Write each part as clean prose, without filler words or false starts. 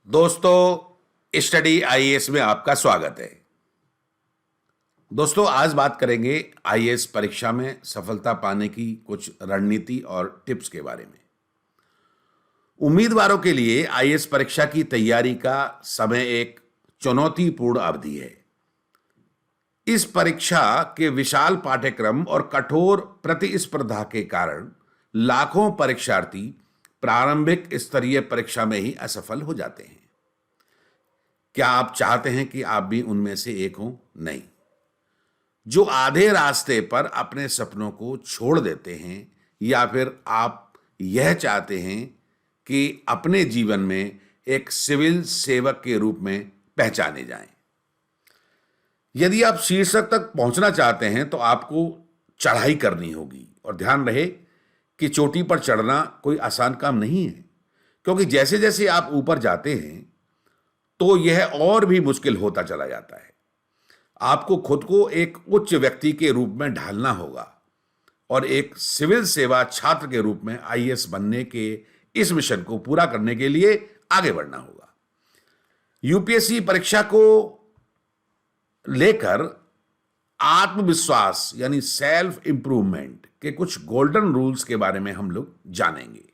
दोस्तों, study IAS में आपका स्वागत है। दोस्तों, आज बात करेंगे आईएएस परीक्षा में सफलता पाने की कुछ रणनीति और टिप्स के बारे में। उम्मीदवारों के लिए आईएएस परीक्षा की तैयारी का समय एक चुनौतीपूर्ण अवधि है। इस परीक्षा के विशाल पाठ्यक्रम और कठोर प्रतिस्पर्धा के कारण लाखों परीक्षार्थी प्रारंभिक स्तरीय परीक्षा में ही असफल हो जाते हैं। क्या आप चाहते हैं कि आप भी उनमें से एक हों? नहीं। जो आधे रास्ते पर अपने सपनों को छोड़ देते हैं, या फिर आप यह चाहते हैं कि अपने जीवन में एक सिविल सेवक के रूप में पहचाने जाएं। यदि आप शीर्षक तक पहुंचना चाहते हैं तो आपको चढ़ाई करनी होगी, और ध्यान रहे कि चोटी पर चढ़ना कोई आसान काम नहीं है, क्योंकि जैसे जैसे आप ऊपर जाते हैं तो यह और भी मुश्किल होता चला जाता है। आपको खुद को एक उच्च व्यक्ति के रूप में ढालना होगा और एक सिविल सेवा छात्र के रूप में आईएएस बनने के इस मिशन को पूरा करने के लिए आगे बढ़ना होगा। यूपीएससी परीक्षा को लेकर आत्मविश्वास यानी सेल्फ इंप्रूवमेंट के कुछ गोल्डन रूल्स के बारे में हम लोग जानेंगे।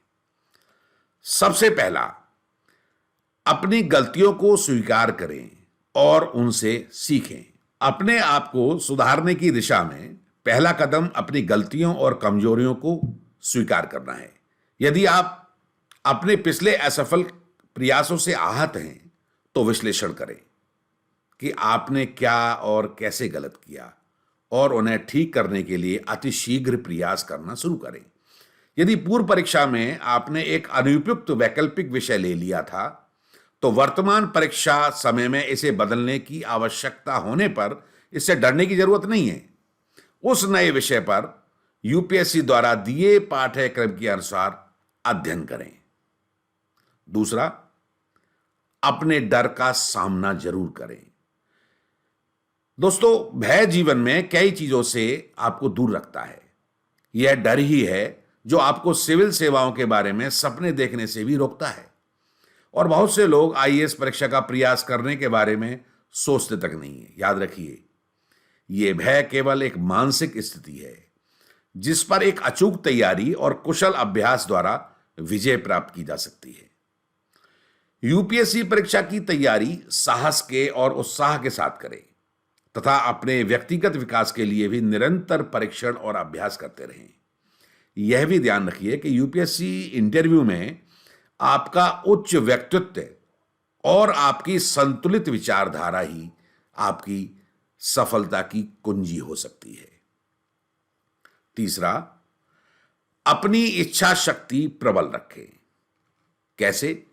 सबसे पहला, अपनी गलतियों को स्वीकार करें और उनसे सीखें। अपने आप को सुधारने की दिशा में पहला कदम अपनी गलतियों और कमजोरियों को स्वीकार करना है। यदि आप अपने पिछले असफल प्रयासों से आहत हैं तो विश्लेषण करें कि आपने क्या और कैसे गलत किया, और उन्हें ठीक करने के लिए अतिशीघ्र प्रयास करना शुरू करें। यदि पूर्व परीक्षा में आपने एक अनुपयुक्त वैकल्पिक विषय ले लिया था तो वर्तमान परीक्षा समय में इसे बदलने की आवश्यकता होने पर इससे डरने की जरूरत नहीं है। उस नए विषय पर यूपीएससी द्वारा दिए पाठ्यक्रम के अनुसार अध्ययन करें। दूसरा, अपने डर का सामना जरूर करें। दोस्तों, भय जीवन में कई चीजों से आपको दूर रखता है। यह डर ही है जो आपको सिविल सेवाओं के बारे में सपने देखने से भी रोकता है, और बहुत से लोग आईएएस परीक्षा का प्रयास करने के बारे में सोचते तक नहीं है। याद रखिए, यह भय केवल एक मानसिक स्थिति है जिस पर एक अचूक तैयारी और कुशल अभ्यास द्वारा विजय प्राप्त की जा सकती है। यूपीएससी परीक्षा की तैयारी साहस के और उत्साह के साथ करें तथा अपने व्यक्तिगत विकास के लिए भी निरंतर परीक्षण और अभ्यास करते रहें। यह भी ध्यान रखिए कि यूपीएससी इंटरव्यू में आपका उच्च व्यक्तित्व और आपकी संतुलित विचारधारा ही आपकी सफलता की कुंजी हो सकती है। तीसरा, अपनी इच्छा शक्ति प्रबल रखें। कैसे?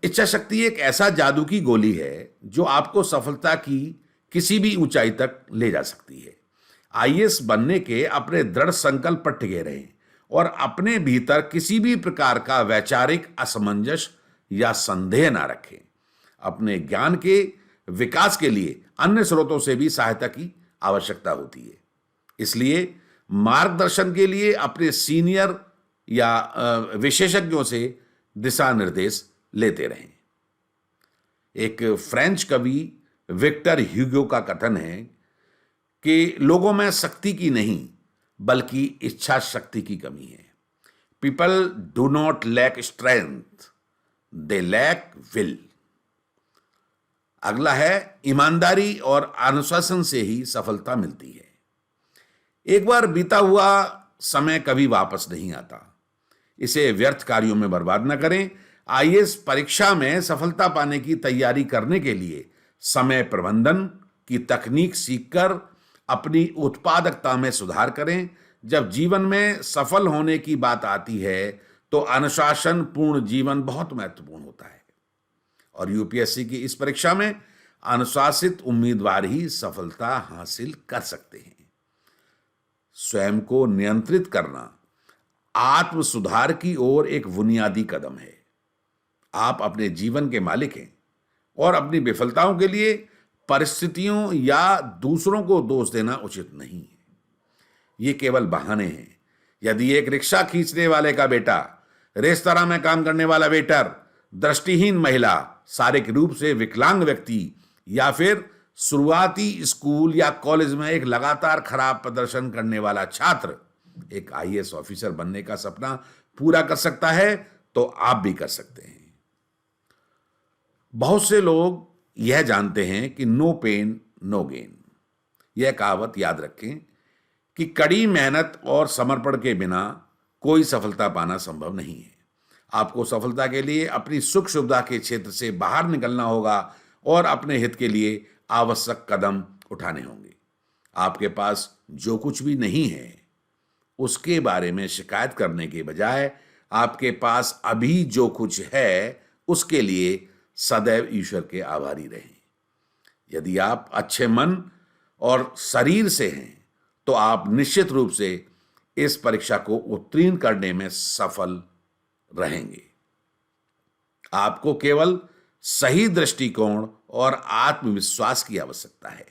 इच्छा शक्ति एक ऐसा जादू की गोली है जो आपको सफलता की किसी भी ऊंचाई तक ले जा सकती है। आईएएस बनने के अपने दृढ़ संकल्प पर टिके रहें और अपने भीतर किसी भी प्रकार का वैचारिक असमंजस या संदेह ना रखें। अपने ज्ञान के विकास के लिए अन्य स्रोतों से भी सहायता की आवश्यकता होती है, इसलिए मार्गदर्शन के लिए अपने सीनियर या विशेषज्ञों से दिशा निर्देश लेते रहें। एक फ्रेंच कवि विक्टर ह्यूगो का कथन है कि लोगों में शक्ति की नहीं बल्कि इच्छा शक्ति की कमी है। People do not lack strength, they lack will. अगला है, ईमानदारी और अनुशासन से ही सफलता मिलती है। एक बार बीता हुआ समय कभी वापस नहीं आता, इसे व्यर्थ कार्यों में बर्बाद न करें। आईएएस परीक्षा में सफलता पाने की तैयारी करने के लिए समय प्रबंधन की तकनीक सीखकर अपनी उत्पादकता में सुधार करें। जब जीवन में सफल होने की बात आती है तो अनुशासन पूर्ण जीवन बहुत महत्वपूर्ण होता है, और यूपीएससी की इस परीक्षा में अनुशासित उम्मीदवार ही सफलता हासिल कर सकते हैं। स्वयं को नियंत्रित करना आत्म सुधार की ओर एक बुनियादी कदम है। आप अपने जीवन के मालिक हैं और अपनी विफलताओं के लिए परिस्थितियों या दूसरों को दोष देना उचित नहीं है। ये केवल बहाने हैं। यदि एक रिक्शा खींचने वाले का बेटा, रेस्तरां में काम करने वाला वेटर दृष्टिहीन महिला, शारीरिक रूप से विकलांग व्यक्ति या फिर शुरुआती स्कूल या कॉलेज में एक लगातार खराब प्रदर्शन करने वाला छात्र एक आईएएस ऑफिसर बनने का सपना पूरा कर सकता है, तो आप भी कर सकते हैं। बहुत से लोग यह जानते हैं कि नो पेन नो गेन। यह कहावत याद रखें कि कड़ी मेहनत और समर्पण के बिना कोई सफलता पाना संभव नहीं है। आपको सफलता के लिए अपनी सुख सुविधा के क्षेत्र से बाहर निकलना होगा और अपने हित के लिए आवश्यक कदम उठाने होंगे। आपके पास जो कुछ भी नहीं है उसके बारे में शिकायत करने के बजाय आपके पास अभी जो कुछ है उसके लिए सदैव ईश्वर के आभारी रहें। यदि आप अच्छे मन और शरीर से हैं तो आप निश्चित रूप से इस परीक्षा को उत्तीर्ण करने में सफल रहेंगे। आपको केवल सही दृष्टिकोण और आत्मविश्वास की आवश्यकता है,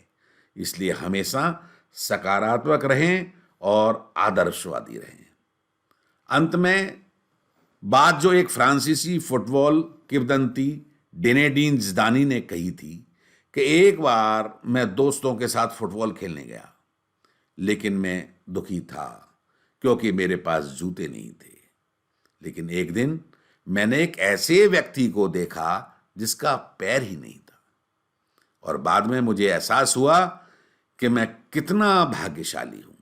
इसलिए हमेशा सकारात्मक रहें और आदर्शवादी रहें। अंत में बात जो एक फ्रांसीसी फुटबॉल किंवदंती डिनेडिन जिदानी ने कही थी कि एक बार मैं दोस्तों के साथ फुटबॉल खेलने गया, लेकिन मैं दुखी था क्योंकि मेरे पास जूते नहीं थे। लेकिन एक दिन मैंने एक ऐसे व्यक्ति को देखा जिसका पैर ही नहीं था, और बाद में मुझे एहसास हुआ कि मैं कितना भाग्यशाली हूं।